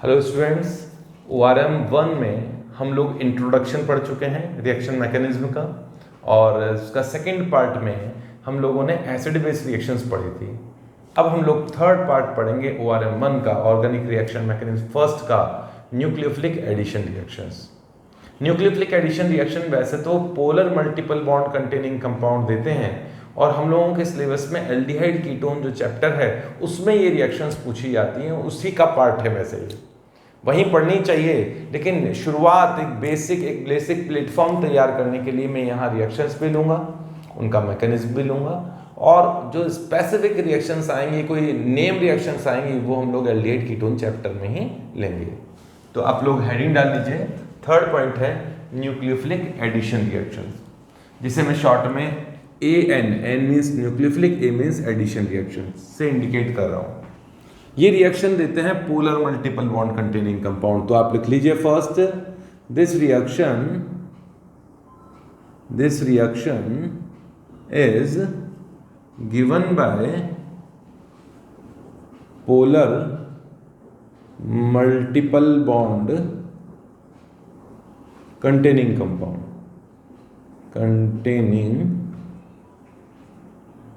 Hello students, ORM 1 में हम लोग इंट्रोडक्शन पढ़ चुके हैं रिएक्शन मैकेनिज्म का, और उसका सेकंड पार्ट में हम लोगों ने एसिड बेस रिएक्शंस पढ़ी थी। अब हम लोग थर्ड पार्ट पढ़ेंगे ORM 1 का, ऑर्गेनिक रिएक्शन मैकेनिज्म फर्स्ट का, nucleophilic addition reactions. Nucleophilic addition reaction वैसे तो polar multiple bond containing compound देते हैं, और हम लोगों के सिलेबस में एल्डिहाइड कीटोन जो चैप्टर है उसमें ये रिएक्शंस पूछी जाती हैं, उसी का पार्ट है। वैसे ही वहीं पढ़नी चाहिए, लेकिन शुरुआत एक बेसिक प्लेटफॉर्म तैयार करने के लिए मैं यहाँ रिएक्शंस भी लूँगा, उनका मैकेनिज्म भी लूँगा, और जो स्पेसिफिक रिएक्शंस आएंगे, कोई नेम रिएक्शंस आएंगे, वो हम लोग एल्डिहाइड कीटोन चैप्टर में ही लेंगे। तो आप लोग हेडिंग डाल लीजिए। थर्ड पॉइंट है न्यूक्लियोफिलिक एडिशन रिएक्शन, जिसे मैं शॉर्ट में AN means nucleophilic, A means addition reaction से इंडिकेट कर रहा हूँ। ये रिएक्शन देते हैं polar multiple bond containing compound. तो आप लिख लीजिए first, this reaction is given by polar multiple bond containing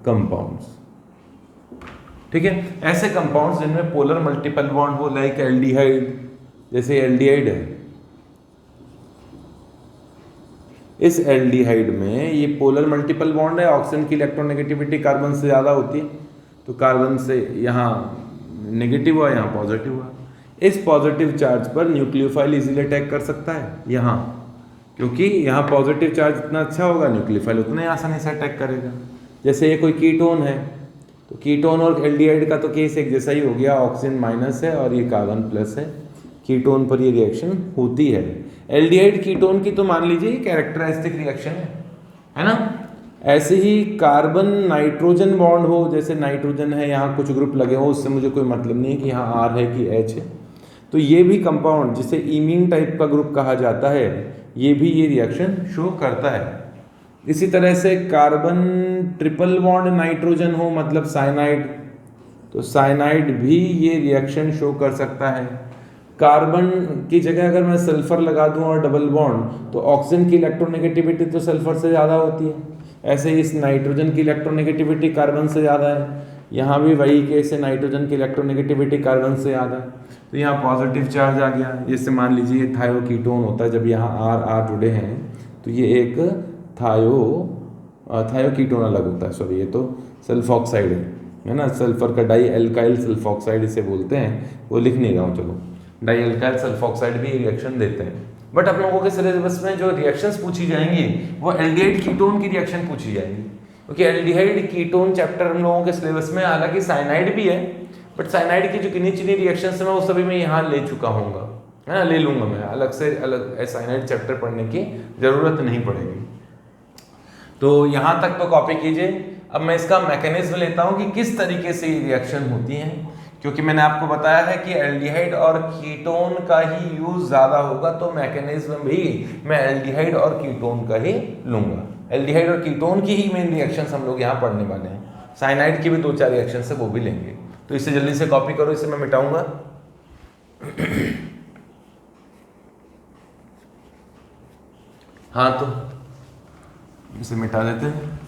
compounds. ठीक है, ऐसे कंपाउंड्स जिनमें पोलर मल्टीपल बॉन्ड हो, लाइक एल्डिहाइड, जैसे एल्डिहाइड है, इस एल्डिहाइड में ये पोलर मल्टीपल बॉन्ड है, ऑक्सीजन की इलेक्ट्रोनेगेटिविटी कार्बन से ज़्यादा होती है, तो कार्बन से यहाँ नेगेटिव हुआ, यहाँ पॉजिटिव हुआ। इस पॉजिटिव चार्ज पर न्यूक्लियोफाइल इजीली अटैक कर सकता है यहाँ, क्योंकि यहाँ पॉजिटिव चार्ज इतना अच्छा होगा, न्यूक्लियोफाइल उतने आसानी से अटैक करेगा। जैसे ये कोई कीटोन है, तो कीटोन और एल्डिहाइड का तो केस एक जैसा ही हो गया, ऑक्सीजन माइनस है और ये कार्बन प्लस है, कीटोन पर ये रिएक्शन होती है। एल्डिहाइड कीटोन की तो मान लीजिए कैरेक्टरिस्टिक रिएक्शन है ना। ऐसे ही कार्बन नाइट्रोजन बॉन्ड हो, जैसे नाइट्रोजन है, यहाँ कुछ ग्रुप लगे हो, उससे मुझे कोई मतलब नहीं है कि यहाँ R है कि H है, तो ये भी कंपाउंड जिसे इमीन टाइप का ग्रुप कहा जाता है, ये भी ये रिएक्शन शो करता है। इसी तरह से कार्बन ट्रिपल बॉन्ड नाइट्रोजन हो, मतलब साइनाइड, तो साइनाइड भी ये रिएक्शन शो कर सकता है। कार्बन की जगह अगर मैं सल्फर लगा दूं और डबल बॉन्ड, तो ऑक्सीजन की इलेक्ट्रोनेगेटिविटी तो सल्फर से ज़्यादा होती है, ऐसे ही इस नाइट्रोजन की इलेक्ट्रोनेगेटिविटी कार्बन से ज़्यादा है, यहाँ भी वही केस है, नाइट्रोजन की इलेक्ट्रोनेगेटिविटी कार्बन से ज़्यादा है, तो यहाँ पॉजिटिव चार्ज आ गया। जैसे मान लीजिए थायोकीटोन होता है, जब यहाँ R जुड़े हैं तो ये एक थायोकीटोन अलग होता है, सॉरी, ये तो सल्फॉक्साइड है ना, सल्फर का डाई एल्काइल सल्फॉक्साइड इसे बोलते हैं, वो लिख नहीं रहा हूँ, चलो, डाई एल्काइल सल्फॉक्साइड भी रिएक्शन देते हैं। बट आप लोगों के सिलेबस में जो रिएक्शंस पूछी जाएंगी वो एल्डिहाइड कीटोन की रिएक्शन पूछी जाएंगी, क्योंकि एल्डिहाइड कीटोन चैप्टर हम लोगों के सिलेबस में, हालांकि साइनाइड भी है, बट साइनाइड की जो गिनी चुनी रिएक्शंस है वो सभी मैं यहाँ ले चुका हूँगा, है ना, ले लूँगा मैं, अलग से अलग साइनाइड चैप्टर पढ़ने की ज़रूरत नहीं पड़ेगी। तो यहाँ तक तो कॉपी कीजिए। अब मैं इसका मैकेनिज्म लेता हूँ कि किस तरीके से ये रिएक्शन होती है, क्योंकि मैंने आपको बताया है कि एल्डिहाइड और कीटोन का ही यूज ज़्यादा होगा, तो मैकेनिज्म भी मैं एल्डिहाइड और कीटोन का ही लूँगा। एल्डिहाइड और कीटोन की ही मेन रिएक्शंस हम लोग यहाँ पढ़ने वाले हैं, साइनाइड की भी 2-4 रिएक्शन है वो भी लेंगे। तो इसे जल्दी से कॉपी करो, इसे मैं मिटाऊंगा। हाँ, तो इसे मिटा देते हैं।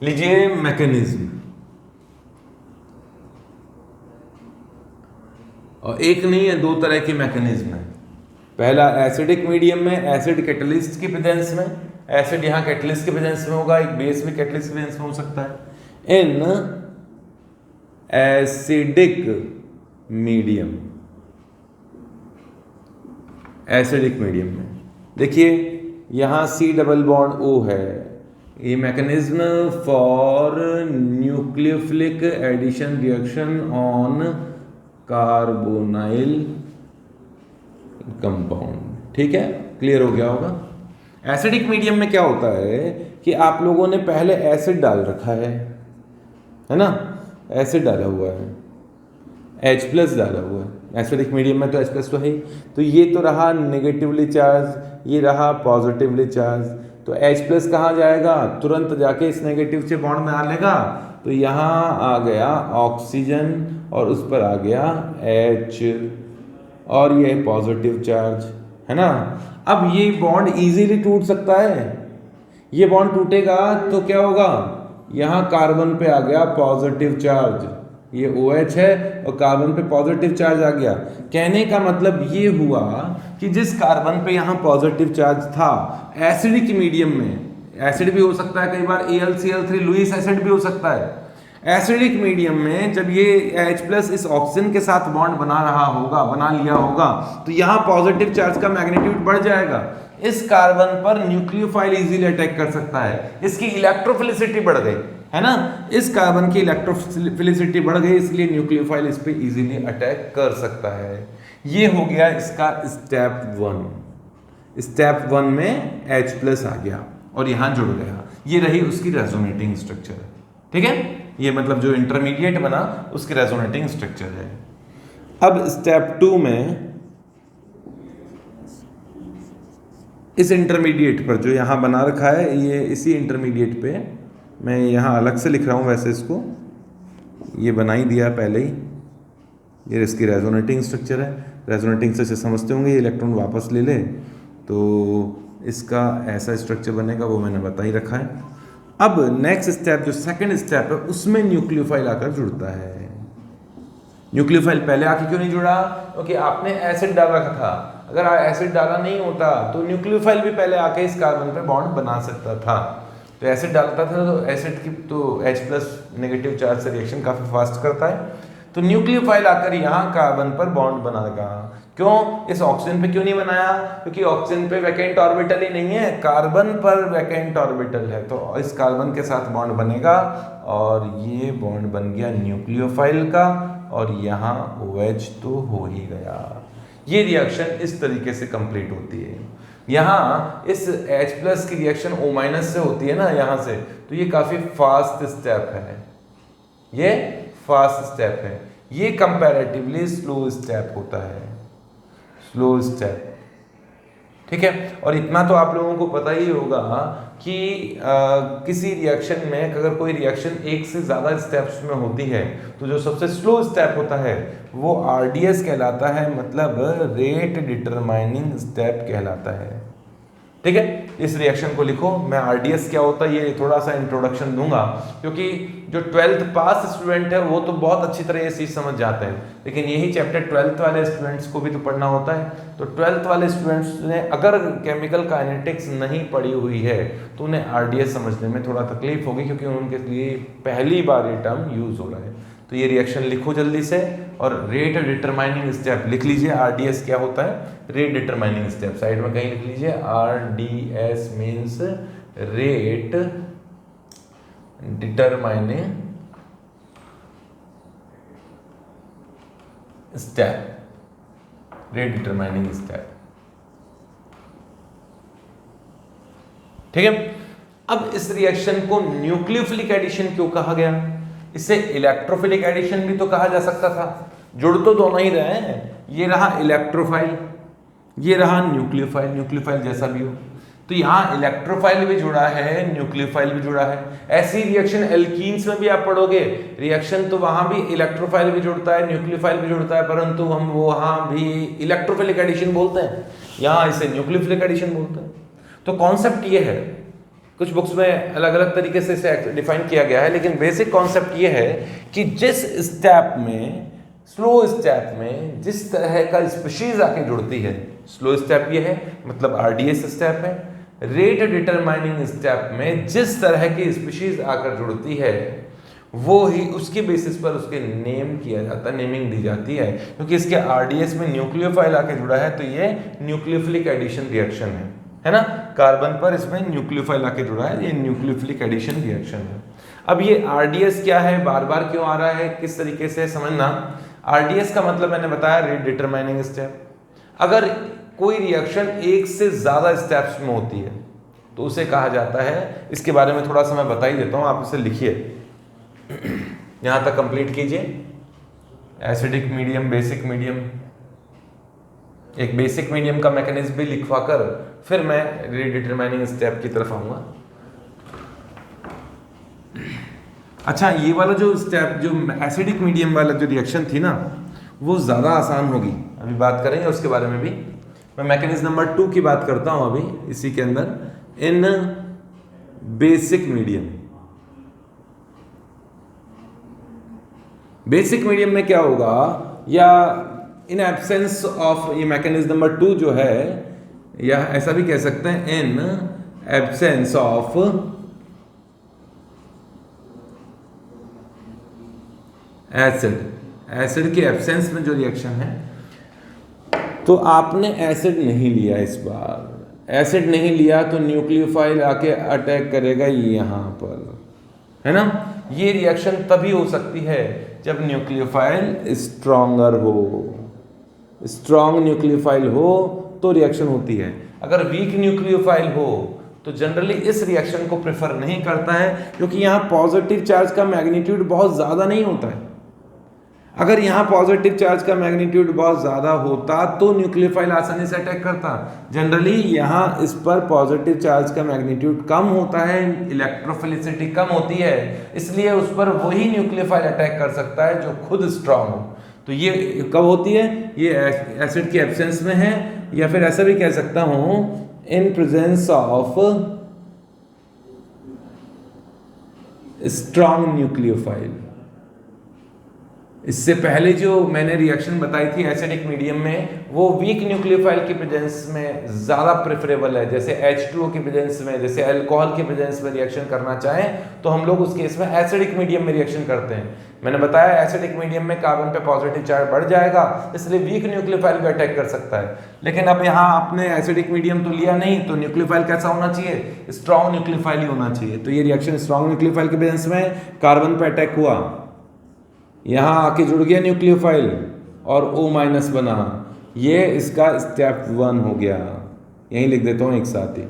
लीजिए मैकेनिज्म, और एक नहीं है, 2 तरह की मैकेनिज्म है। पहला एसिडिक मीडियम में, एसिड कैटलिस्ट की प्रेजेंस में, एसिड यहाँ कैटलिस्ट के प्रेजेंस में होगा, एक बेस भी कैटलिस्ट के प्रेजेंस में हो सकता है। In acidic medium, acidic medium में देखिए यहाँ C डबल बॉन्ड O है, ये mechanism for nucleophilic addition reaction on carbonyl compound. ठीक है, क्लियर हो गया होगा। एसिडिक मीडियम में क्या होता है कि आप लोगों ने पहले एसिड डाल रखा है ना, एसिड डाला हुआ है, H+ डाला हुआ है, एसिडिक मीडियम में तो H+ तो है ही। तो ये तो रहा नेगेटिवली चार्ज, ये रहा पॉजिटिवली चार्ज। तो H+ कहाँ जाएगा, तुरंत जाके इस नेगेटिव से बॉन्ड में आ लेगा। तो यहाँ आ गया ऑक्सीजन और उस पर आ गया H, और ये पॉजिटिव चार्ज है ना। अब ये बॉन्ड इजीली टूट सकता है। ये बॉन्ड टूटेगा तो क्या होगा, यहाँ कार्बन पे आ गया पॉजिटिव चार्ज, ये OH है और कार्बन पे पॉजिटिव चार्ज आ गया। कहने का मतलब ये हुआ कि जिस कार्बन पे यहाँ पॉजिटिव चार्ज था एसिडिक मीडियम में, एसिड भी हो सकता है कई बार AlCl3 लुईस एसिड भी हो सकता है, एसिडिक मीडियम में जब ये H+ इस ऑक्सीजन के साथ बॉन्ड बना लिया होगा तो यहाँ पॉजिटिव चार्ज का मैग्नीट्यूड बढ़ जाएगा। इस कार्बन पर न्यूक्लियोफाइल इजीली अटैक कर सकता है, इसकी इलेक्ट्रोफिलिसिटी बढ़ गई है ना, इस कार्बन की इलेक्ट्रोफिलिसिटी बढ़ गई, इसलिए न्यूक्लियोफाइल इस पे इजीली अटैक कर सकता है। ये हो गया इसका स्टेप 1। स्टेप 1 में H+ आ गया और यहाँ जुड़ गया, ये रही उसकी रेजोनेटिंग स्ट्रक्चर। ठीक है, ये मतलब जो इंटरमीडिएट बना उसकी रेजोनेटिंग स्ट्रक्चर है। अब स्टेप 2 में इस इंटरमीडिएट पर जो यहाँ बना रखा है, ये इसी इंटरमीडिएट पे मैं यहाँ अलग से लिख रहा हूँ, वैसे इसको ये बना ही दिया पहले ही। ये इसकी रेजोनेटिंग स्ट्रक्चर है, रेजोनेटिंग से समझते होंगे, ये इलेक्ट्रॉन वापस ले ले तो इसका ऐसा स्ट्रक्चर बनेगा, वो मैंने बता ही रखा है। अब नेक्स्ट स्टेप जो सेकंड स्टेप है उसमें न्यूक्लियोफाइल आकर जुड़ता है। न्यूक्लियोफाइल पहले आके क्यों नहीं जुड़ा, क्योंकि आपने एसिड डाल रखा था। अगर एसिड डाला नहीं होता तो न्यूक्लियोफाइल भी पहले आके इस कार्बन पे बॉन्ड बना सकता था। तो एसिड डालता था तो एसिड की तो H+ नेगेटिव चार्ज से रिएक्शन काफ़ी फास्ट करता है। तो न्यूक्लियोफाइल आकर यहाँ कार्बन पर बॉन्ड बनाएगा। क्यों, इस ऑक्सीजन पे क्यों नहीं बनाया, क्योंकि ऑक्सीजन पे वैकेंट ऑर्बिटल ही नहीं है, कार्बन पर वैकेंट ऑर्बिटल है। तो इस कार्बन के साथ बॉन्ड बनेगा और ये बॉन्ड बन गया न्यूक्लियोफाइल का, और यहाँ OH तो हो ही गया। ये रिएक्शन इस तरीके से कंप्लीट होती है। यहाँ इस H+ की रिएक्शन O- से होती है ना यहाँ से, तो ये काफ़ी फास्ट स्टेप है, ये फास्ट स्टेप है। ये कंपैरेटिवली स्लो स्टेप होता है, स्लो स्टेप। ठीक है, और इतना तो आप लोगों को पता ही होगा कि किसी रिएक्शन में अगर कोई रिएक्शन एक से ज़्यादा स्टेप्स में होती है तो जो सबसे स्लो स्टेप होता है वो RDS कहलाता है, मतलब रेट डिटरमाइनिंग स्टेप कहलाता है। ठीक है, इस रिएक्शन को लिखो। मैं RDS क्या होता है ये थोड़ा सा इंट्रोडक्शन दूंगा, क्योंकि जो 12th पास स्टूडेंट है वो तो बहुत अच्छी तरह ये चीज़ समझ जाते हैं, लेकिन यही चैप्टर 12th वाले स्टूडेंट्स को भी तो पढ़ना होता है। तो 12th वाले स्टूडेंट्स ने अगर केमिकल काइनेटिक्स नहीं पढ़ी हुई है तो उन्हें RDS समझने में थोड़ा तकलीफ होगी, क्योंकि उनके लिए पहली बार ये टर्म यूज़ हो रहा है। तो ये रिएक्शन लिखो जल्दी से, और रेट डिटरमाइनिंग स्टेप लिख लीजिए। RDS क्या होता है, रेट डिटरमाइनिंग स्टेप साइड में कहीं लिख लीजिए। RDS means rate determining step, rate determining step. ठीक है, अब इस रिएक्शन को न्यूक्लियोफिलिक एडिशन क्यों कहा गया, इसे इलेक्ट्रोफिलिक एडिशन भी तो कहा जा सकता था, जुड़ तो दोनों ही रहे हैं। ये रहा इलेक्ट्रोफाइल, ये रहा न्यूक्लियोफाइल, न्यूक्लियोफाइल जैसा भी हो। तो यहाँ इलेक्ट्रोफाइल भी जुड़ा है, न्यूक्लियोफाइल भी जुड़ा है। ऐसी रिएक्शन एल्कीन्स में भी आप पढ़ोगे, रिएक्शन तो वहां भी इलेक्ट्रोफाइल भी जुड़ता है, न्यूक्लियोफाइल भी जुड़ता है, परंतु हम वो वहां भी इलेक्ट्रोफिलिक एडिशन बोलते हैं, यहाँ इसे न्यूक्लियोफिलिक एडिशन बोलते हैं। तो कॉन्सेप्ट ये है, कुछ बुक्स में अलग अलग तरीके से इसे डिफाइन किया गया है, लेकिन बेसिक कॉन्सेप्ट ये है कि जिस स्टेप में, स्लो स्टेप में जिस तरह का स्पीशीज आके जुड़ती है, स्लो स्टेप ये है मतलब RDS स्टेप है। रेट डिटरमाइनिंग स्टेप में जिस तरह की स्पीशीज आकर जुड़ती है वो ही उसके बेसिस पर उसके नेम किया जाता है, नेमिंग दी जाती है। क्योंकि इसके RDS में न्यूक्लियोफाइल आके जुड़ा है तो ये न्यूक्लियोफिलिक एडिशन रिएक्शन है ना। कार्बन पर इसमें न्यूक्लियोफाइल आके जुड़ा है, ये न्यूक्लियोफिलिक एडिशन रिएक्शन है। अब ये RDS क्या है, बार बार क्यों आ रहा है, किस तरीके से समझना। RDS का मतलब मैंने बताया रेट डिटरमाइनिंग स्टेप। अगर कोई रिएक्शन एक से ज्यादा स्टेप्स में होती है तो उसे कहा जाता है, इसके बारे में थोड़ा सा मैं बता ही देता हूं, आप इसे लिखिए, यहां तक कंप्लीट कीजिए। एसिडिक मीडियम, बेसिक मीडियम, एक बेसिक मीडियम का मैकेनिज्म भी लिखवा कर फिर मैं रीडिटरमाइनिंग स्टेप की तरफ आऊंगा। अच्छा, ये वाला जो स्टेप, जो एसिडिक मीडियम वाला जो रिएक्शन थी ना, वो ज़्यादा आसान होगी, अभी बात करेंगे उसके बारे में भी। मैं मैकेनिज्म नंबर 2 की बात करता हूँ अभी इसी के अंदर। इन बेसिक मीडियम, बेसिक मीडियम में क्या होगा, या इन एब्सेंस ऑफ, ये मैकेनिज्म नंबर 2 जो है, या ऐसा भी कह सकते हैं in absence of acid, acid के एब्सेंस में जो रिएक्शन है, तो आपने एसिड नहीं लिया इस बार, एसिड नहीं लिया तो न्यूक्लियोफाइल आके अटैक करेगा यहाँ पर, है ना। ये रिएक्शन तभी हो सकती है जब न्यूक्लियोफाइल स्ट्रॉन्गर हो, स्ट्रॉन्ग न्यूक्लियोफाइल हो तो रिएक्शन होती है। अगर वीक न्यूक्लियोफाइल हो तो जनरली इस रिएक्शन को प्रेफर नहीं करता है, क्योंकि यहाँ पॉजिटिव चार्ज का मैग्नीट्यूड बहुत ज़्यादा नहीं होता है। अगर यहाँ पॉजिटिव चार्ज का मैग्नीट्यूड बहुत ज़्यादा होता तो न्यूक्लियोफाइल आसानी से अटैक करता। जनरली यहाँ इस पर पॉजिटिव चार्ज का मैग्नीट्यूड कम होता है, इलेक्ट्रोफिलिसिटी कम होती है, इसलिए उस पर वही न्यूक्लियोफाइल अटैक कर सकता है जो खुद स्ट्रांग हो। तो ये कब होती है, ये एसिड के एब्सेंस में है, या फिर ऐसा भी कह सकता हूँ in presence of strong nucleophile. इससे पहले जो मैंने रिएक्शन बताई थी एसिडिक मीडियम में, वो वीक न्यूक्लियोफाइल की प्रेजेंस में ज़्यादा प्रेफरेबल है। जैसे H2O की प्रेजेंस में, जैसे अल्कोहल की प्रेजेंस में रिएक्शन करना चाहें तो हम लोग उस केस में एसिडिक मीडियम में रिएक्शन करते हैं। मैंने बताया एसिडिक मीडियम में कार्बन पे पॉजिटिव चार्ज बढ़ जाएगा, इसलिए वीक न्यूक्लियोफाइल भी अटैक कर सकता है। लेकिन अब यहाँ आपने एसिडिक मीडियम तो लिया नहीं, तो न्यूक्लियोफाइल कैसा होना चाहिए, स्ट्रॉन्ग न्यूक्लियोफाइल ही होना चाहिए। तो ये रिएक्शन स्ट्रॉन्ग न्यूक्लियोफाइल की प्रेजेंस में कार्बन पे अटैक हुआ, यहाँ आके जुड़ गया न्यूक्लियोफाइल और O- बना, ये इसका स्टेप 1 हो गया। यहीं लिख देता हूँ एक साथ ही,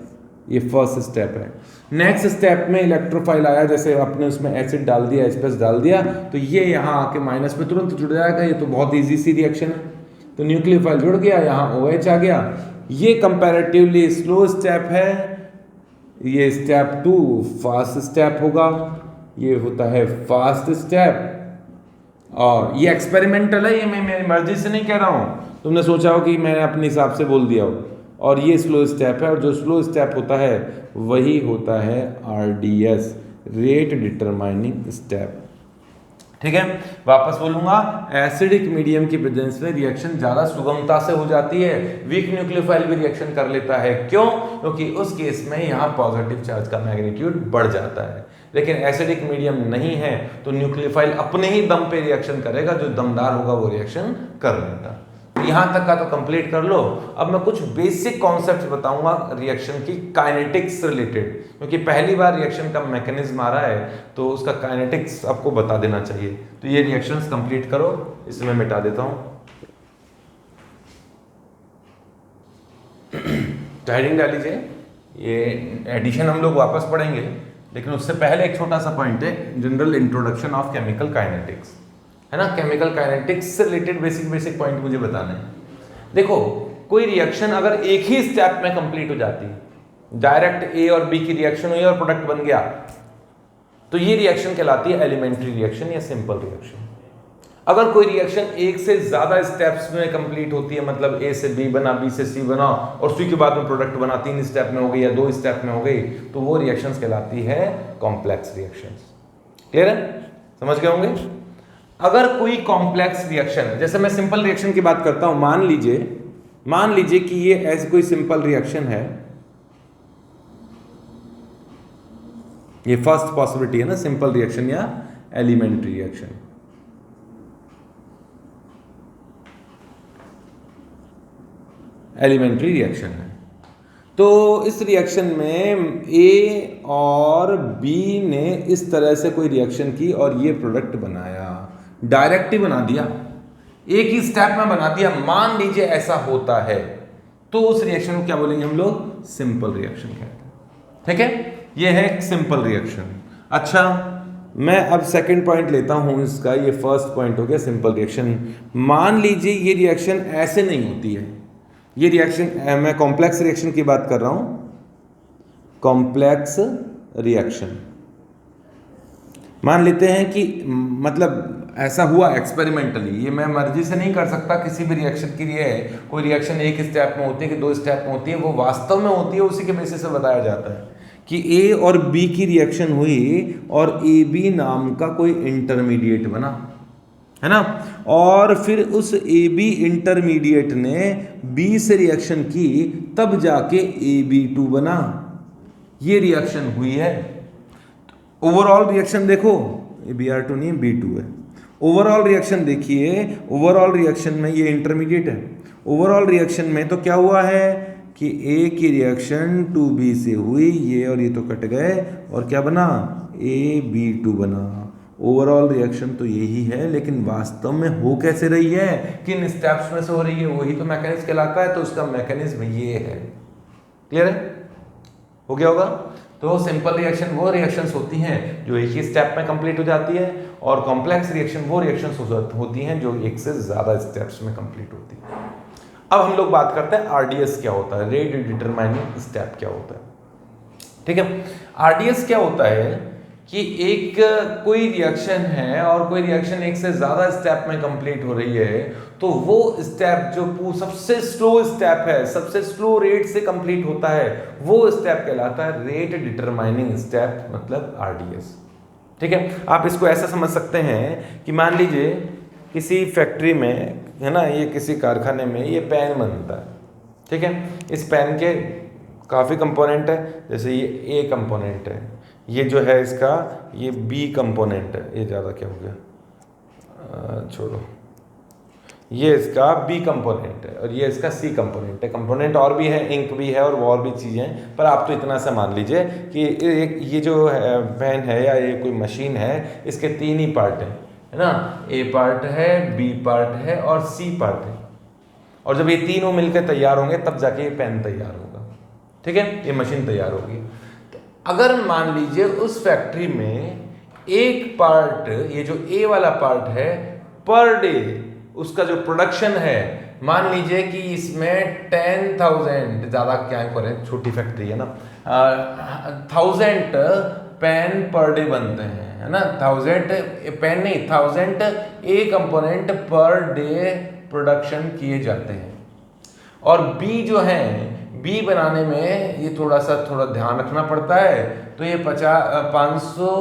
ये फर्स्ट स्टेप है। नेक्स्ट स्टेप में इलेक्ट्रोफाइल आया, जैसे आपने उसमें एसिड डाल दिया, H+ डाल दिया, तो ये यहाँ आके माइनस में तुरंत जुड़ जाएगा। ये तो बहुत ईजी सी रिएक्शन है। तो न्यूक्लियोफाइल जुड़ गया, यहाँ OH आ गया। ये कंपैरेटिवली स्लो स्टेप है, ये स्टेप 2 फास्ट स्टेप होगा, ये होता है फास्ट स्टेप। और ये एक्सपेरिमेंटल है, ये मैं मेरी मर्जी से नहीं कह रहा हूँ, तुमने सोचा हो कि मैंने अपने हिसाब से बोल दिया हो। और ये स्लो स्टेप है, और जो स्लो स्टेप होता है वही होता है RDS, रेट डिटरमाइनिंग स्टेप। ठीक है, वापस बोलूंगा, एसिडिक मीडियम की प्रेजेंस में रिएक्शन ज़्यादा सुगमता से हो जाती है, वीक न्यूक्लियोफाइल भी रिएक्शन कर लेता है। क्यों? क्योंकि उस केस में यहाँ पॉजिटिव चार्ज का मैग्नीट्यूड बढ़ जाता है। लेकिन एसिडिक मीडियम नहीं है तो न्यूक्लियोफाइल अपने ही दम पे रिएक्शन करेगा, जो दमदार होगा वो रिएक्शन कर लेगा। तो यहाँ तक का तो कंप्लीट कर लो। अब मैं कुछ बेसिक कॉन्सेप्ट बताऊंगा रिएक्शन की काइनेटिक्स रिलेटेड, क्योंकि पहली बार रिएक्शन का मैकेनिज्म आ रहा है तो उसका काइनेटिक्स आपको बता देना चाहिए। तो ये रिएक्शंस कंप्लीट करो, इसे मैं मिटा देता हूँ। तो हेडिंग डाल लीजिए, ये एडिशन हम लोग वापस पढ़ेंगे, लेकिन उससे पहले एक छोटा सा पॉइंट है, general introduction of chemical kinetics, है ना। केमिकल काइनेटिक्स से रिलेटेड बेसिक पॉइंट मुझे बताने हैं। देखो, कोई रिएक्शन अगर एक ही स्टेप में कंप्लीट हो जाती है, डायरेक्ट A और B की रिएक्शन हुई और प्रोडक्ट बन गया, तो ये रिएक्शन कहलाती है एलिमेंट्री रिएक्शन या सिंपल रिएक्शन। अगर कोई रिएक्शन एक से ज्यादा स्टेप्स में कंप्लीट होती है, मतलब A से B बना, B से C बना और C के बाद में प्रोडक्ट बना, 3 स्टेप में हो गई या 2 स्टेप में हो गई, तो वो रिएक्शंस कहलाती है कॉम्प्लेक्स रिएक्शंस। क्लियर है? समझ गए होंगे। अगर कोई कॉम्प्लेक्स रिएक्शन है, जैसे मैं सिंपल रिएक्शन की बात करता हूं, मान लीजिए कि ये ऐसी कोई सिंपल रिएक्शन है, ये फर्स्ट पॉसिबिलिटी है ना, सिंपल रिएक्शन या एलिमेंट्री रिएक्शन। एलिमेंट्री रिएक्शन है, तो इस रिएक्शन में A और B ने इस तरह से कोई रिएक्शन की और ये प्रोडक्ट बनाया, डायरेक्ट ही बना दिया, एक ही स्टेप में बना दिया। मान लीजिए ऐसा होता है, तो उस रिएक्शन को क्या बोलेंगे हम लोग? सिंपल रिएक्शन कहते हैं। ठीक है, ये है सिंपल रिएक्शन। अच्छा, मैं अब सेकंड पॉइंट लेता हूं इसका, ये फर्स्ट पॉइंट हो गया सिंपल रिएक्शन। मान लीजिए ये रिएक्शन ऐसे नहीं होती है, ये रिएक्शन, मैं कॉम्प्लेक्स रिएक्शन की बात कर रहा हूं, कॉम्प्लेक्स रिएक्शन। मान लेते हैं कि मतलब ऐसा हुआ एक्सपेरिमेंटली, ये मैं मर्जी से नहीं कर सकता, किसी भी रिएक्शन के लिए कोई रिएक्शन एक स्टेप में होती है कि दो स्टेप में होती है, वो वास्तव में होती है, उसी के बेसिस से बताया जाता है कि ए और बी की रिएक्शन हुई और ए बी नाम का कोई इंटरमीडिएट बना, है ना, और फिर उस ए बी इंटरमीडिएट ने बी से रिएक्शन की, तब जाके AB2 बना। ये रिएक्शन हुई है। ओवरऑल रिएक्शन देखो, ये Br2 नहीं है, B2 है। ओवरऑल रिएक्शन देखिए, ओवरऑल रिएक्शन में ये इंटरमीडिएट है। ओवरऑल रिएक्शन में तो क्या हुआ है कि ए की रिएक्शन 2B से हुई, ये और ये तो कट गए, और क्या बना, AB2 बना। ओवरऑल रिएक्शन तो यही है, लेकिन वास्तव में हो कैसे रही है, किन स्टेप्स में से हो रही है, वही तो मैकेनिज्म कहलाता है। तो उसका मैकेनिज्म ये है। क्लियर है? हो गया होगा? तो सिंपल रिएक्शन वो रिएक्शंस होती हैं जो एक ही स्टेप में कंप्लीट हो जाती है, और कॉम्प्लेक्स रिएक्शन वो रिएक्शंस होती हैं जो एक से ज़्यादा स्टेप्स में कंप्लीट होती है। अब हम लोग बात करते हैं RDS क्या होता है, रेट डिटरमाइनिंग स्टेप क्या होता है। ठीक है, RDS क्या होता है कि एक कोई रिएक्शन है और कोई रिएक्शन एक से ज़्यादा स्टेप में कंप्लीट हो रही है, तो वो स्टेप जो सबसे स्लो स्टेप है, सबसे स्लो रेट से कंप्लीट होता है, वो स्टेप कहलाता है रेट डिटरमाइनिंग स्टेप, मतलब RDS। ठीक है, आप इसको ऐसा समझ सकते हैं कि मान लीजिए किसी फैक्ट्री में, है ना, ये किसी कारखाने में ये पेन बनता है। ठीक है, इस पेन के काफ़ी कंपोनेंट है, जैसे ये A कंपोनेंट है, ये जो है इसका ये B कंपोनेंट है, ये ज़्यादा क्या हो गया, छोड़ो, ये इसका B कंपोनेंट है और ये इसका C कंपोनेंट है। कंपोनेंट और भी है, इंक भी है और भी चीज़ें हैं, पर आप तो इतना सा मान लीजिए कि ये जो है पेन है या ये कोई मशीन है, इसके 3 ही पार्ट हैं, है ना, A पार्ट है, B पार्ट है और C पार्ट है। और जब ये तीनों मिलकर तैयार होंगे तब जाके ये पेन तैयार होगा। ठीक है, ये मशीन तैयार होगी। तो अगर मान लीजिए उस फैक्ट्री में एक पार्ट, ये जो A वाला पार्ट है, पर डे उसका जो प्रोडक्शन है, मान लीजिए कि इसमें 10,000, ज़्यादा क्या करें, छोटी फैक्ट्री है ना, 1000 पेन पर डे बनते हैं, है ना, 1000 पेन नहीं, 1000 A component per day production किए जाते हैं। और B जो है, B बनाने में ये थोड़ा ध्यान रखना पड़ता है, तो ये 500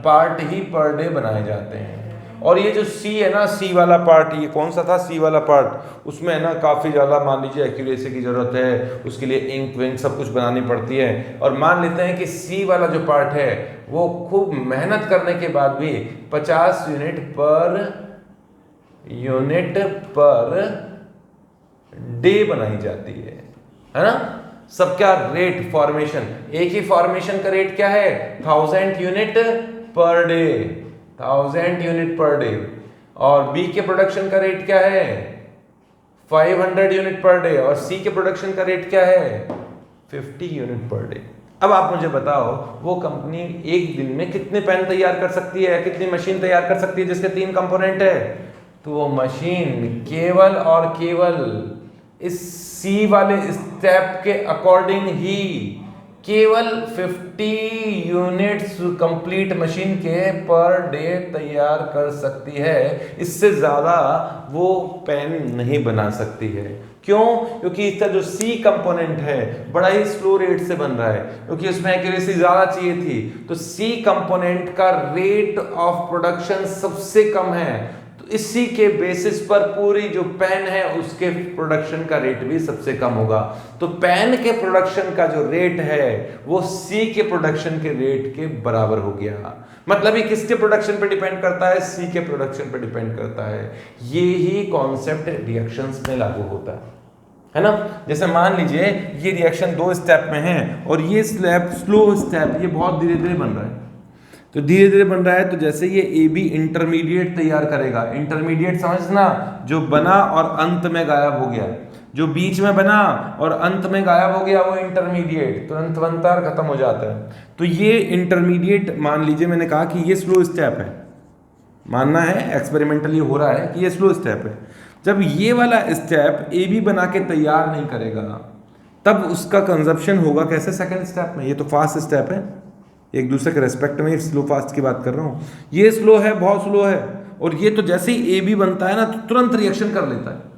पार्ट ही पर डे बनाए जाते हैं। और ये जो C है ना, C वाला पार्ट, ये कौन सा था, C वाला पार्ट, उसमें है ना काफ़ी ज़्यादा मान लीजिए एक्यूरेसी की ज़रूरत है, उसके लिए इंक विंक सब कुछ बनानी पड़ती है। और मान लेते हैं कि C वाला जो पार्ट है वो खूब मेहनत करने के बाद भी 50 यूनिट पर डे बनाई जाती है ना। सबका रेट फॉर्मेशन, एक ही फॉर्मेशन का रेट क्या है, 1000 unit per day, 1000 unit per day. और B के प्रोडक्शन का रेट क्या है, 500 यूनिट पर डे। और C के प्रोडक्शन का रेट क्या है, 50 यूनिट पर डे। अब आप मुझे बताओ, वो कंपनी एक दिन में कितने पेन तैयार कर सकती है, कितनी मशीन तैयार कर सकती है जिसके 3 कंपोनेंट है। तो वो मशीन केवल और केवल इस C वाले स्टेप के अकॉर्डिंग ही केवल 50 यूनिट्स कंप्लीट मशीन के पर डे तैयार कर सकती है। इससे ज़्यादा वो पेन नहीं बना सकती है। क्यों? क्योंकि इसका जो C कंपोनेंट है बड़ा ही स्लो रेट से बन रहा है, क्योंकि उसमें एक्यूरेसी ज़्यादा चाहिए थी। तो C कंपोनेंट का रेट ऑफ प्रोडक्शन सबसे कम है, तो इसी के बेसिस पर पूरी जो पेन है उसके प्रोडक्शन का रेट भी सबसे कम होगा। तो पेन के प्रोडक्शन का जो रेट है वो C के प्रोडक्शन के रेट के बराबर हो गया। मतलब ये किसके प्रोडक्शन पे डिपेंड करता है, C के प्रोडक्शन पे डिपेंड करता है। ये ही कॉन्सेप्ट रिएक्शंस में लागू होता है ना। जैसे मान लीजिए ये रिएक्शन 2 स्टेप में है और ये स्लो स्टेप ये बहुत धीरे धीरे बन रहा है। तो धीरे धीरे बन रहा है, तो जैसे ये AB इंटरमीडिएट तैयार करेगा, इंटरमीडिएट समझना, जो बना और अंत में गायब हो गया, जो बीच में बना और अंत में गायब हो गया वो इंटरमीडिएट तुरंत बनता है और खत्म हो जाता है। तो ये इंटरमीडिएट, मान लीजिए मैंने कहा कि ये स्लो स्टेप है, मानना है एक्सपेरिमेंटली हो रहा है कि ये स्लो स्टेप है। जब ये वाला स्टेप ए बी बना के तैयार नहीं करेगा तब उसका कंजप्शन होगा कैसे सेकंड स्टेप में। ये तो फास्ट स्टेप है, एक दूसरे के रेस्पेक्ट में स्लो फास्ट की बात कर रहा हूँ। ये स्लो है, बहुत स्लो है, और ये तो जैसे ही ए बी बनता है ना तो तुरंत रिएक्शन कर लेता है।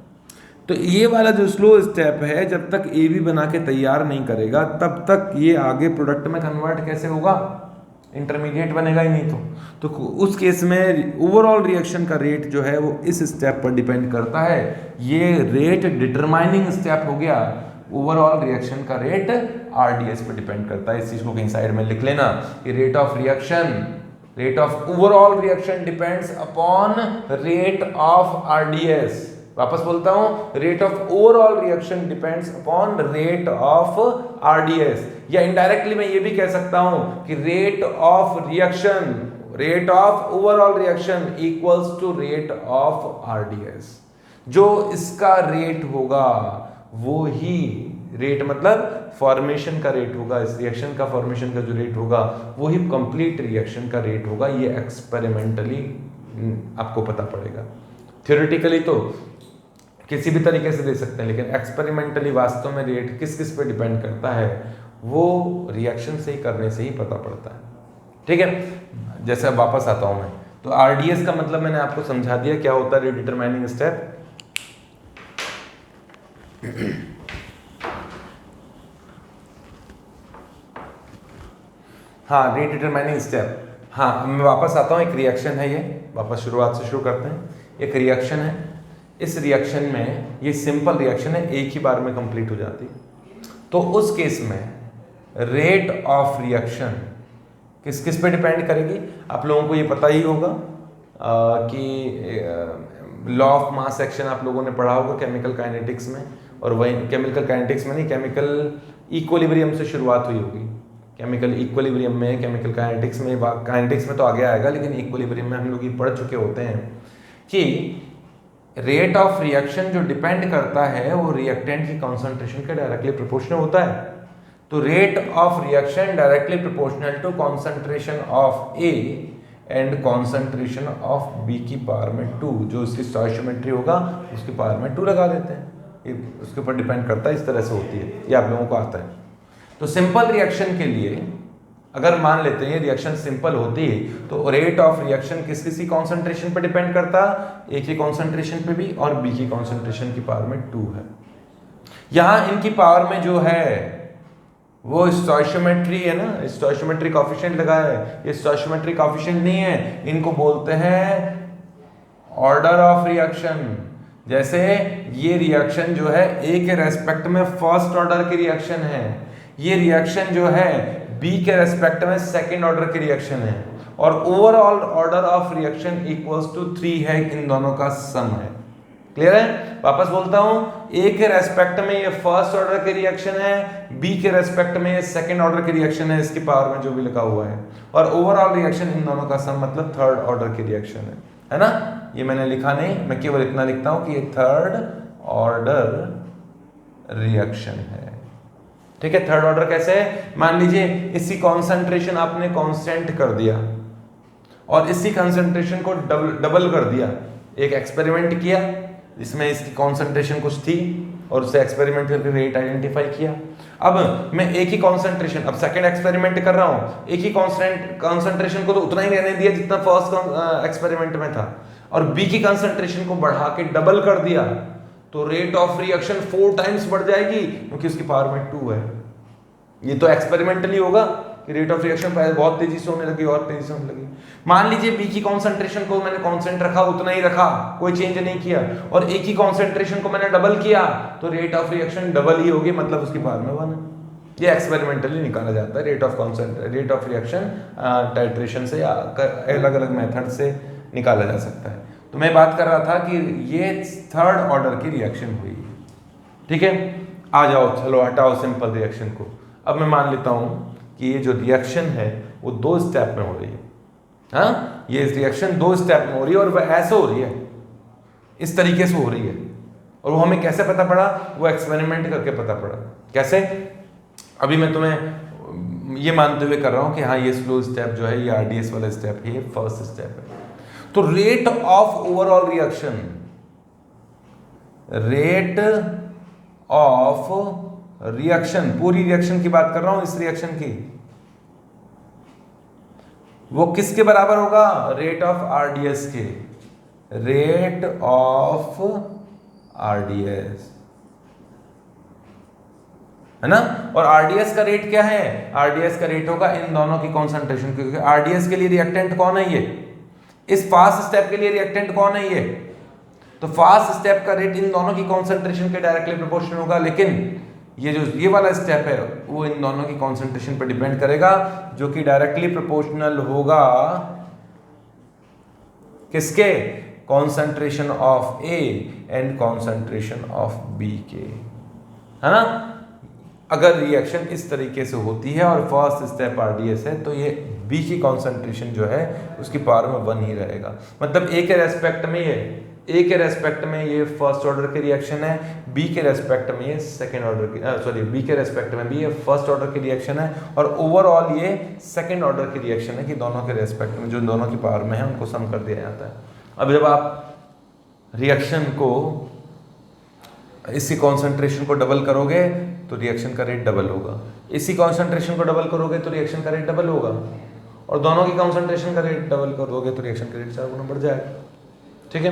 तो ये वाला जो स्लो स्टेप है, जब तक ए बी बना के तैयार नहीं करेगा तब तक ये आगे प्रोडक्ट में कन्वर्ट कैसे होगा, इंटरमीडिएट बनेगा ही नहीं। तो उस केस में ओवरऑल रिएक्शन का रेट जो है वो इस स्टेप पर डिपेंड करता है। ये रेट डिटरमाइनिंग स्टेप हो गया, ओवरऑल रिएक्शन का रेट आरडीएस पर डिपेंड करता है। इस चीज को कहीं साइड में लिख लेना कि rate of reaction, rate of overall reaction depends upon rate of RDS. वापस बोलता हूं, rate of overall reaction depends upon rate of RDS. या इनडायरेक्टली मैं ये भी कह सकता हूं कि rate of reaction, rate of overall reaction equals to rate of RDS. जो इसका रेट होगा वो ही रेट, मतलब फॉर्मेशन का रेट होगा, इस रिएक्शन का फॉर्मेशन का जो रेट होगा वो ही कंप्लीट रिएक्शन का रेट होगा। ये एक्सपेरिमेंटली आपको पता पड़ेगा। थ्योरेटिकली तो किसी भी तरीके से दे सकते हैं, लेकिन एक्सपेरिमेंटली वास्तव में रेट किस किस पे डिपेंड करता है वो रिएक्शन से ही करने से ही पता पड़ता है। ठीक है, जैसे अब वापस आता हूं मैं, तो आरडीएस का मतलब मैंने आपको समझा दिया क्या होता है रेट डिटरमाइनिंग स्टेप। हाँ, रेट डिटरमाइनिंग स्टेप। हाँ, मैं वापस आता हूँ, एक रिएक्शन है ये, वापस शुरुआत से शुरू करते हैं। एक रिएक्शन है, इस रिएक्शन में ये सिंपल रिएक्शन है, एक ही बार में कंप्लीट हो जाती है। तो उस केस में रेट ऑफ रिएक्शन किस किस पे डिपेंड करेगी, आप लोगों को ये पता ही होगा कि लॉ ऑफ मास एक्शन आप लोगों ने पढ़ा होगा केमिकल काइनेटिक्स में, और वही केमिकल काइनेटिक्स में नहीं, केमिकल इक्विलिब्रियम से शुरुआत हुई होगी। केमिकल इक्विलिब्रियम में, केमिकल काइनेटिक्स में, काइनेटिक्स में तो आगे आएगा, लेकिन इक्विलिब्रियम में हम लोग ये पढ़ चुके होते हैं कि रेट ऑफ रिएक्शन जो डिपेंड करता है वो रिएक्टेंट की कॉन्सेंट्रेशन के डायरेक्टली प्रोपोर्शनल होता है। तो rate of reaction directly proportional to concentration of A and concentration of B की पावर में 2, जो उसकी स्टोइचियोमेट्री होगा उसकी पावर में 2 लगा देते हैं। ये उसके ऊपर डिपेंड करता है, इस तरह से होती है, ये आप लोगों को आता है। तो सिंपल रिएक्शन के लिए अगर मान लेते हैं रिएक्शन सिंपल होती है तो रेट ऑफ रिएक्शन किस किसी कॉन्सेंट्रेशन पे डिपेंड करता है, ए की कॉन्सेंट्रेशन पे भी और बी की कॉन्सेंट्रेशन की पावर में 2 है। यहां इनकी पावर में जो है वो स्टोइचियोमेट्री है ना, स्टोइचियोमेट्री कोएफिशिएंट लगा है, ये स्टोइचियोमेट्री कोएफिशिएंट नहीं है, इनको बोलते हैं ऑर्डर ऑफ रिएक्शन। जैसे ये रिएक्शन जो है ए के रेस्पेक्ट में फर्स्ट ऑर्डर की रिएक्शन है, ये रिएक्शन जो है बी के रेस्पेक्ट में सेकंड ऑर्डर की रिएक्शन है, और overall order of reaction equals to 3 है, इन दोनों का सम है। क्लियर है? वापस बोलता हूं, ए के रेस्पेक्ट में ये फर्स्ट ऑर्डर की रिएक्शन है, बी के रेस्पेक्ट में ये सेकंड ऑर्डर की रिएक्शन है, इसकी पावर में जो भी लिखा हुआ है, और ओवरऑल रिएक्शन इन दोनों का सम मतलब थर्ड ऑर्डर की रिएक्शन है ना। ये मैंने लिखा नहीं, मैं केवल इतना लिखता हूं कि ये थर्ड ऑर्डर रिएक्शन है। ठीक है, थर्ड ऑर्डर कैसे है, मान लीजिए इसी कॉन्सेंट्रेशन आपने कांस्टेंट कर दिया और इसी कॉन्सेंट्रेशन को डबल कर दिया। एक एक्सपेरिमेंट किया जिसमें इसकी कॉन्सेंट्रेशन कुछ थी और उससे एक्सपेरिमेंट करके रेट आइडेंटिफाई किया। अब मैं एक ही कॉन्सेंट्रेशन, अब सेकंड एक्सपेरिमेंट कर रहा हूं, एक ही कॉन्सेंट्रेशन को तो उतना ही रहने दिया जितना फर्स्ट एक्सपेरिमेंट में था, और बी की कॉन्सेंट्रेशन को बढ़ा के डबल कर दिया, तो रेट ऑफ रिएक्शन 4 टाइम्स बढ़ जाएगी क्योंकि उसकी पावर में 2 है। ये तो एक्सपेरिमेंटली होगा कि रेट ऑफ रिएक्शन पहले बहुत तेजी से होने लगी और तेजी से होने लगी। मान लीजिए बी की कॉन्सेंट्रेशन को मैंने कांस्टेंट रखा, उतना ही रखा, कोई चेंज नहीं किया, और ए की कॉन्सेंट्रेशन को मैंने डबल किया, तो रेट ऑफ रिएक्शन डबल ही होगी, मतलब उसकी पावर में 1 है। ये एक्सपेरिमेंटली निकाला जाता है रेट ऑफ रिएक्शन टाइट्रेशन से या अलग अलग मेथड से निकाला जा सकता है। तो मैं बात कर रहा था कि ये थर्ड ऑर्डर की रिएक्शन हुई। ठीक है, आ जाओ, चलो हटाओ सिंपल रिएक्शन को। अब मैं मान लेता हूं कि ये जो रिएक्शन है वो 2 स्टेप में हो रही है। हाँ, ये रिएक्शन 2 स्टेप में हो रही है और वह ऐसे हो रही है, इस तरीके से हो रही है। और वो हमें कैसे पता पड़ा, वो एक्सपेरिमेंट करके पता पड़ा। कैसे, अभी मैं तुम्हें ये मानते हुए कर रहा हूं कि हाँ ये स्लो स्टेप जो है, ये आरडीएस वाला स्टेप है, ये फर्स्ट स्टेप है। तो rate of overall reaction rate of reaction, पूरी रिएक्शन की बात कर रहा हूं, इस रिएक्शन की, वो किसके बराबर होगा? रेट ऑफ आरडीएस के, रेट ऑफ आरडीएस, है ना। और आरडीएस का रेट क्या है? आरडीएस का रेट होगा इन दोनों की कॉन्सेंट्रेशन, क्योंकि आरडीएस के लिए रिएक्टेंट कौन है? ये इस फास्ट स्टेप के लिए रिएक्टेंट कौन है? ये तो फास्ट स्टेप का रेट इन दोनों की कॉन्सेंट्रेशन के डायरेक्टली प्रोपोर्शनल होगा, लेकिन ये जो ये वाला स्टेप है वो इन दोनों की कॉन्सेंट्रेशन पर डिपेंड करेगा, जो कि डायरेक्टली प्रोपोर्शनल होगा किसके? Concentration of A and concentration of B के, है ना। अगर रिएक्शन इस तरीके से होती है और फर्स्ट स्टेप आरडीएस है, तो ये बी की कॉन्सेंट्रेशन जो है उसकी पावर में 1 ही रहेगा। मतलब ए के रेस्पेक्ट में ये फर्स्ट ऑर्डर की रिएक्शन है, बी के रेस्पेक्ट में ये सेकंड ऑर्डर की बी के रेस्पेक्ट में भी ये फर्स्ट ऑर्डर की रिएक्शन है, और ओवरऑल ये सेकंड ऑर्डर की रिएक्शन है कि दोनों के रेस्पेक्ट में जो दोनों की पावर में है उनको सम कर दिया जाता है। अब जब आप रिएक्शन को, इसी कॉन्सेंट्रेशन को डबल करोगे तो रिएक्शन का रेट डबल होगा, इसी कॉन्सेंट्रेशन को डबल करोगे तो रिएक्शन का रेट डबल होगा, और दोनों की कॉन्सेंट्रेशन का रेट डबल करोगे तो रिएक्शन का रेट 4 गुना बढ़ जाएगा। ठीक है।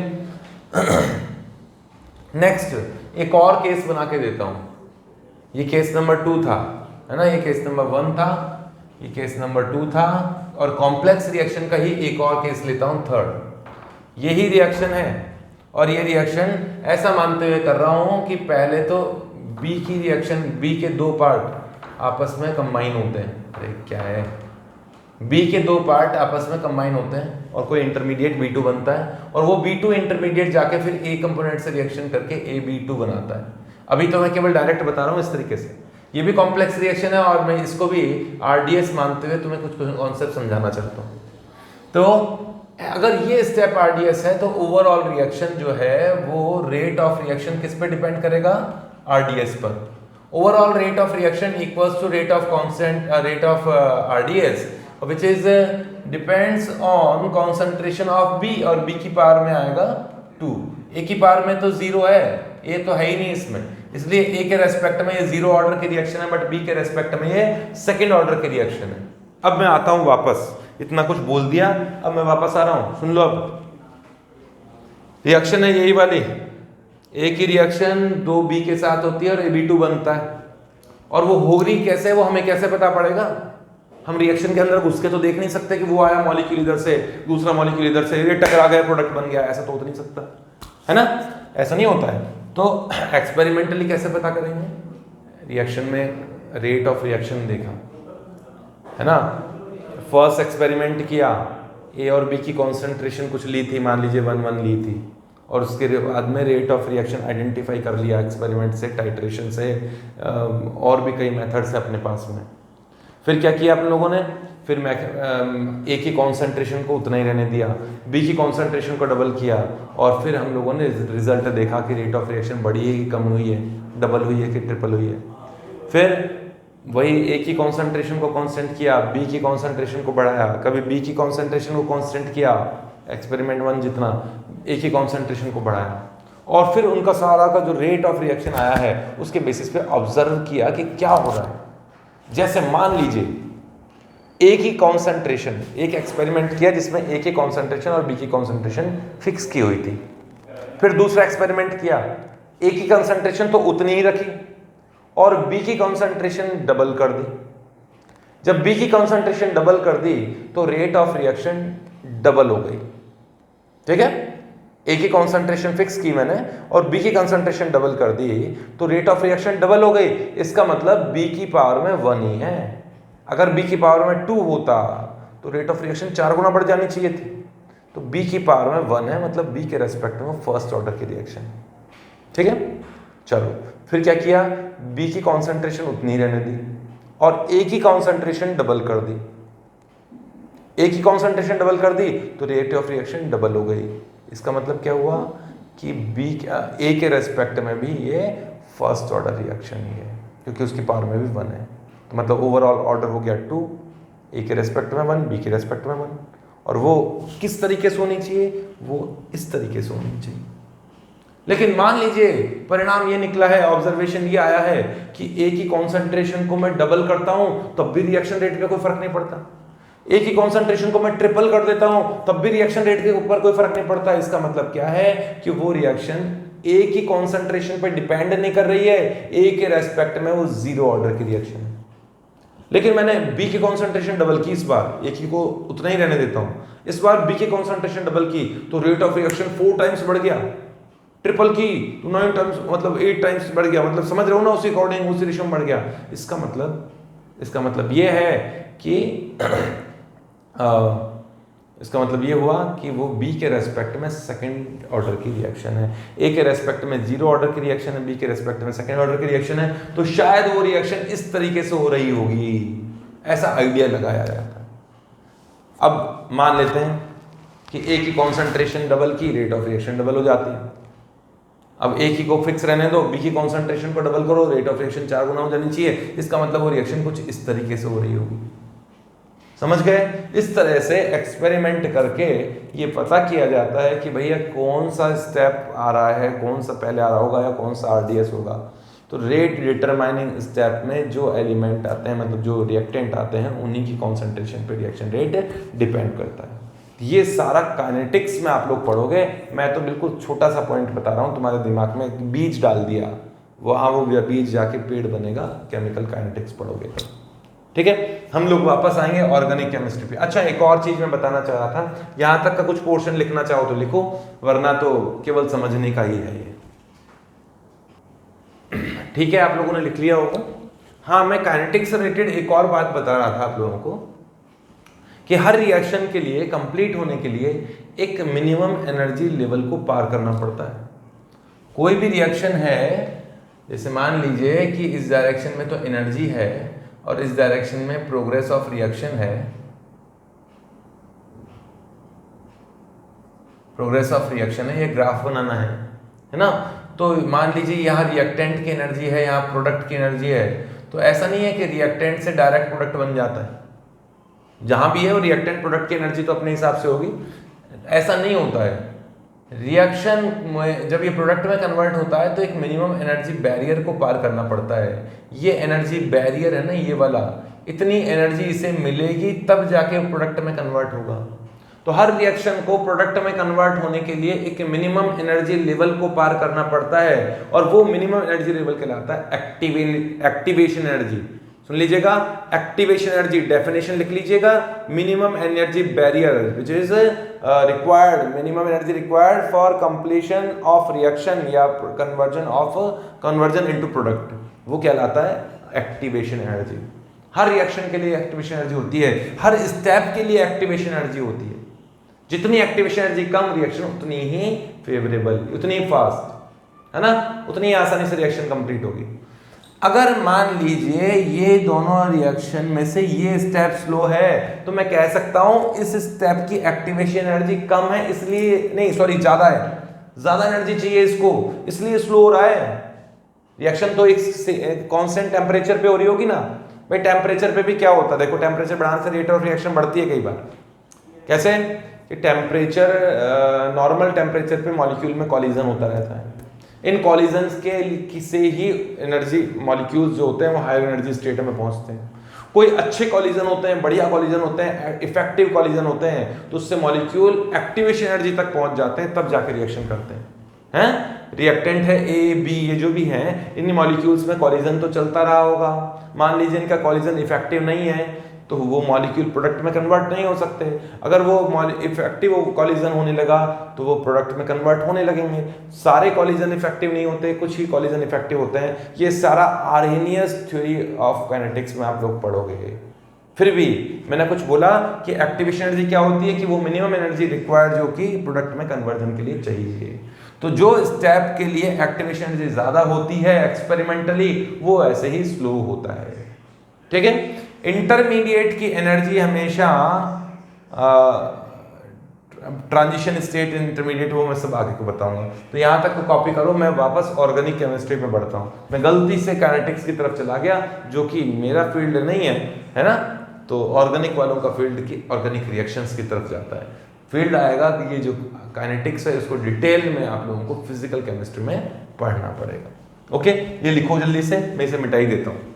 नेक्स्ट एक और केस बना के देता हूं। ये केस नंबर 2 था, है ना, ये केस नंबर 1 था, ये केस नंबर 2 था, और कॉम्प्लेक्स रिएक्शन का ही एक और केस लेता हूं, थर्ड। यही रिएक्शन है, और ये रिएक्शन ऐसा मानते हुए कर रहा हूं कि पहले तो बी की रिएक्शन, बी के 2 पार्ट आपस में कंबाइन होते हैं। अरे क्या है, बी के 2 पार्ट आपस में कंबाइन होते हैं और कोई इंटरमीडिएट B2 बनता है, और वो B2 इंटरमीडिएट जाके फिर ए कंपोनेंट से रिएक्शन करके AB2 बनाता है। अभी तो मैं केवल डायरेक्ट बता रहा हूँ इस तरीके से। ये भी कॉम्प्लेक्स रिएक्शन है, और मैं इसको भी आरडीएस मानते हुए तुम्हें कुछ कॉन्सेप्ट समझाना चाहता हूँ। तो अगर ये स्टेप आरडीएस है, तो ओवरऑल रिएक्शन जो है वो रेट ऑफ रिएक्शन किस पे डिपेंड करेगा? आरडीएस पर। Overall rate of reaction equals to rate of RDS, which is depends on concentration of B, और B की पावर में आएगा 2, A की पावर में तो 0 है, A तो है ही नहीं इसमें, इसलिए A के रेस्पेक्ट में ये 0 ऑर्डर की रिएक्शन है, बट B के रेस्पेक्ट में ये सेकंड ऑर्डर की रिएक्शन है। अब मैं आता हूं वापस, इतना कुछ बोल दिया, अब मैं वापस आ रहा हूं, सुन लो। अब रिएक्शन है यही वाली, A की रिएक्शन 2B के साथ होती है और AB2 बनता है, और वो हो रही कैसे, वो हमें कैसे पता पड़ेगा? हम रिएक्शन के अंदर घुस के तो देख नहीं सकते कि वो आया मॉलिक्यूल इधर से, दूसरा मॉलिक्यूल इधर से, ये टकरा गया, प्रोडक्ट बन गया, ऐसा तो हो नहीं सकता, है ना, ऐसा नहीं होता है। तो एक्सपेरिमेंटली कैसे पता करेंगे? रिएक्शन में रेट ऑफ रिएक्शन देखा, है ना, फर्स्ट एक्सपेरिमेंट किया, ए और बी की कॉन्सेंट्रेशन कुछ ली थी, मान लीजिए 1 ली थी, और उसके बाद में रेट ऑफ रिएक्शन आइडेंटिफाई कर लिया एक्सपेरिमेंट से, टाइट्रेशन से, और भी कई मेथड्स है अपने पास में। फिर क्या किया आप लोगों ने? फिर ए की कॉन्सेंट्रेशन को उतना ही रहने दिया, बी की कॉन्सेंट्रेशन को डबल किया, और फिर हम लोगों ने रिजल्ट देखा कि रेट ऑफ रिएक्शन बढ़ी है कि कम हुई है, डबल हुई है कि ट्रिपल हुई है। फिर वही ए की कॉन्सेंट्रेशन को कांस्टेंट किया, बी की कॉन्सेंट्रेशन को बढ़ाया, कभी बी की कॉन्सेंट्रेशन को कांस्टेंट किया, एक्सपेरिमेंट 1 जितना, ए की कॉन्सेंट्रेशन को बढ़ाया, और फिर उनका सारा का जो रेट ऑफ रिएक्शन आया है उसके बेसिस पे ऑब्जर्व किया कि क्या हो रहा है। जैसे मान लीजिए ए की कॉन्सेंट्रेशन, एक एक्सपेरिमेंट किया जिसमें ए की कॉन्सेंट्रेशन और बी की कॉन्सेंट्रेशन फिक्स की हुई थी। फिर दूसरा एक्सपेरिमेंट किया, ए की कॉन्सेंट्रेशन तो उतनी ही रखी और बी की कॉन्सेंट्रेशन डबल कर दी। जब बी की कॉन्सेंट्रेशन डबल कर दी तो रेट ऑफ रिएक्शन डबल हो गई। ठीक है, ए की कॉन्सेंट्रेशन फिक्स की मैंने और बी की कॉन्सेंट्रेशन डबल कर दी तो रेट ऑफ रिएक्शन डबल हो गई। इसका मतलब बी की पावर में 1 ही है। अगर बी की पावर में 2 होता तो रेट ऑफ रिएक्शन 4 गुना बढ़ जानी चाहिए थी। तो बी की पावर में 1 है, मतलब बी के रेस्पेक्ट में फर्स्ट ऑर्डर की रिएक्शन। ठीक है, चलो फिर क्या किया, बी की कॉन्सेंट्रेशन उतनी रहने दी और ए की कॉन्सेंट्रेशन डबल कर दी। ए की कॉन्सेंट्रेशन डबल कर दी तो रेट ऑफ रिएक्शन डबल हो गई। इसका मतलब क्या हुआ कि बी ए के रेस्पेक्ट में भी ये फर्स्ट ऑर्डर रिएक्शन ही है, क्योंकि उसकी पावर में भी 1 है। तो मतलब ओवरऑल ऑर्डर हो गया 2, ए के रेस्पेक्ट में 1, बी के रेस्पेक्ट में 1। और वो किस तरीके से होनी चाहिए, वो इस तरीके से होनी चाहिए। लेकिन मान लीजिए परिणाम ये निकला है, ऑब्जर्वेशन ये आया है कि एक ही कॉन्सेंट्रेशन को मैं डबल करता हूं तब भी रिएक्शन रेट पे कोई फर्क नहीं पड़ता, एक ही कॉन्सेंट्रेशन को मैं ट्रिपल कर देता हूं तब भी रिएक्शन रेट के ऊपर कोई फर्क नहीं पड़ता। इसका मतलब क्या है कि वो रिएक्शन एक ही कॉन्सेंट्रेशन पे डिपेंड नहीं कर रही है, ए के रेस्पेक्ट में वो जीरो ऑर्डर की रिएक्शन है। लेकिन मैंने बी की कॉन्सेंट्रेशन डबल की, इस बार एक ही को उतना ही रहने देता हूं, इस बार बी की कॉन्सेंट्रेशन डबल की तो रेट ऑफ रिएक्शन 4 टाइम्स बढ़ गया, ट्रिपल की तो 9 टाइम्स मतलब 8 टाइम्स बढ़ गया, मतलब समझ रहे हो ना, उसी अकॉर्डिंग उसी रेशियो में बढ़ गया। इसका मतलब ये है कि इसका मतलब ये हुआ कि वो बी के रेस्पेक्ट में सेकंड ऑर्डर की रिएक्शन है, ए के रेस्पेक्ट में जीरो ऑर्डर की रिएक्शन है, बी के रेस्पेक्ट में सेकंड ऑर्डर की रिएक्शन है, तो शायद वो रिएक्शन इस तरीके से हो रही होगी, ऐसा आइडिया लगाया जाता है। अब मान लेते हैं कि ए की कॉन्सेंट्रेशन डबल की, रेट ऑफ रिएक्शन डबल हो जाती है। अब एक ही को फिक्स रहने दो, बी की कॉन्सेंट्रेशन को डबल करो, रेट ऑफ रिएक्शन 4 गुना हो जानी चाहिए, इसका मतलब वो रिएक्शन कुछ इस तरीके से हो रही होगी। समझ गए? इस तरह से एक्सपेरिमेंट करके ये पता किया जाता है कि भैया कौन सा स्टेप आ रहा है, कौन सा पहले आ रहा होगा या कौन सा आरडीएस होगा। तो रेट डिटरमाइनिंग स्टेप में जो एलिमेंट आते हैं, मतलब जो रिएक्टेंट आते हैं, उन्हीं की कॉन्सेंट्रेशन पे रिएक्शन रेट डिपेंड करता है। ये सारा काइनेटिक्स में आप लोग पढ़ोगे, मैं तो बिल्कुल छोटा सा पॉइंट बता रहा हूँ, तुम्हारे दिमाग में बीज डाल दिया, वहाँ वो बीज जाके पेड़ बनेगा, केमिकल काइनेटिक्स पढ़ोगे तो। ठीक है, हम लोग वापस आएंगे ऑर्गेनिक केमिस्ट्री पे। अच्छा, एक और चीज मैं बताना चाह रहा था, यहां तक का कुछ पोर्शन लिखना चाहो तो लिखो, वरना तो केवल समझने का ही है ये। ठीक है, आप लोगों ने लिख लिया होगा। हाँ, मैं काइनेटिक्स से रिलेटेड एक और बात बता रहा था आप लोगों को कि हर रिएक्शन के लिए, कंप्लीट होने के लिए एक मिनिमम एनर्जी लेवल को पार करना पड़ता है। कोई भी रिएक्शन है, जैसे मान लीजिए कि इस डायरेक्शन में तो एनर्जी है और इस डायरेक्शन में प्रोग्रेस ऑफ रिएक्शन है, प्रोग्रेस ऑफ रिएक्शन है, ये ग्राफ बनाना है ना। तो मान लीजिए यहाँ रिएक्टेंट की एनर्जी है, यहाँ प्रोडक्ट की एनर्जी है, तो ऐसा नहीं है कि रिएक्टेंट से डायरेक्ट प्रोडक्ट बन जाता है। जहां भी है वो रिएक्टेंट प्रोडक्ट की एनर्जी तो अपने हिसाब से होगी, ऐसा नहीं होता है। रिएक्शन में जब ये प्रोडक्ट में कन्वर्ट होता है तो एक मिनिमम एनर्जी बैरियर को पार करना पड़ता है। ये एनर्जी बैरियर है ना, ये वाला, इतनी एनर्जी इसे मिलेगी तब जाके प्रोडक्ट में कन्वर्ट होगा। तो हर रिएक्शन को प्रोडक्ट में कन्वर्ट होने के लिए एक मिनिमम एनर्जी लेवल को पार करना पड़ता है, और वो मिनिमम एनर्जी लेवल कहलाता है एक्टिवेशन एनर्जी। सुन लीजिएगा, एक्टिवेशन एनर्जी डेफिनेशन लिख लीजिएगा, minimum energy barrier which is required, minimum energy required for completion of reaction या कन्वर्जन इनटू प्रोडक्ट, वो कहलाता है एक्टिवेशन एनर्जी। हर रिएक्शन के लिए एक्टिवेशन एनर्जी होती है, हर स्टेप के लिए एक्टिवेशन एनर्जी होती है। जितनी एक्टिवेशन एनर्जी कम, रिएक्शन उतनी ही फेवरेबल, उतनी ही फास्ट, है ना, उतनी ही आसानी से रिएक्शन कंप्लीट होगी। अगर मान लीजिए ये दोनों रिएक्शन में से ये स्टेप स्लो है, तो मैं कह सकता हूं इस स्टेप की एक्टिवेशन एनर्जी कम है, इसलिए नहीं, सॉरी, ज्यादा है, ज्यादा एनर्जी चाहिए इसको, इसलिए स्लो हो रहा है। रिएक्शन तो एक कांस्टेंट टेम्परेचर पे हो रही होगी ना भाई, टेम्परेचर पे भी क्या होता है, देखो टेम्परेचर बढ़ाने से रेट ऑफ रिएक्शन बढ़ती है कई बार। कैसे कि टेम्परेचर, नॉर्मल टेम्परेचर पे मॉलिक्यूल में कॉलिजन होता रहता है, इन कॉलिजन्स के से ही एनर्जी मॉलिक्यूल्स जो होते हैं वो हायर एनर्जी स्टेट में पहुंचते हैं। कोई अच्छे कॉलिजन होते हैं, बढ़िया कॉलिजन होते हैं, इफेक्टिव कॉलिजन होते हैं, तो उससे मॉलिक्यूल एक्टिवेशन एनर्जी तक पहुंच जाते हैं, तब जाके रिएक्शन करते हैं। रिएक्टेंट है ए बी, ये जो भी हैं, इन मॉलिक्यूल्स में कॉलिजन तो चलता रहा होगा, मान लीजिए इनका कॉलिजन इफेक्टिव नहीं है तो वो मॉलिक्यूल प्रोडक्ट में कन्वर्ट नहीं हो सकते। अगर वो इफेक्टिव कॉलिजन होने लगा तो वो प्रोडक्ट में कन्वर्ट होने लगेंगे। सारे कॉलिजन इफेक्टिव नहीं होते, कुछ ही कॉलिजन इफेक्टिव होते हैं। ये सारा आर्हेनियस थ्योरी ऑफ काइनेटिक्स में आप लोग पढ़ोगे। फिर भी मैंने कुछ बोला कि एक्टिवेशन एनर्जी क्या होती है, कि वो मिनिमम एनर्जी रिक्वायर्ड जो कि प्रोडक्ट में कन्वर्जन के लिए चाहिए। तो जो स्टेप के लिए एक्टिवेशन एनर्जी ज्यादा होती है एक्सपेरिमेंटली, वो ऐसे ही स्लो होता है। ठीक है, इंटरमीडिएट की एनर्जी हमेशा ट्रांजिशन स्टेट, इंटरमीडिएट, वो मैं सब आगे को बताऊंगा। तो यहाँ तक तो कॉपी करो, मैं वापस ऑर्गेनिक केमिस्ट्री में बढ़ता हूँ। मैं गलती से काइनेटिक्स की तरफ चला गया, जो कि मेरा फील्ड नहीं है, है ना। तो ऑर्गेनिक वालों का फील्ड की ऑर्गेनिक रिएक्शंस की तरफ जाता है। फील्ड आएगा कि ये जो काइनेटिक्स है इसको डिटेल में आप लोगों को फिजिकल केमिस्ट्री में पढ़ना पड़ेगा। ओके, ये लिखो जल्दी से, मैं इसे मिटा ही देता हूँ।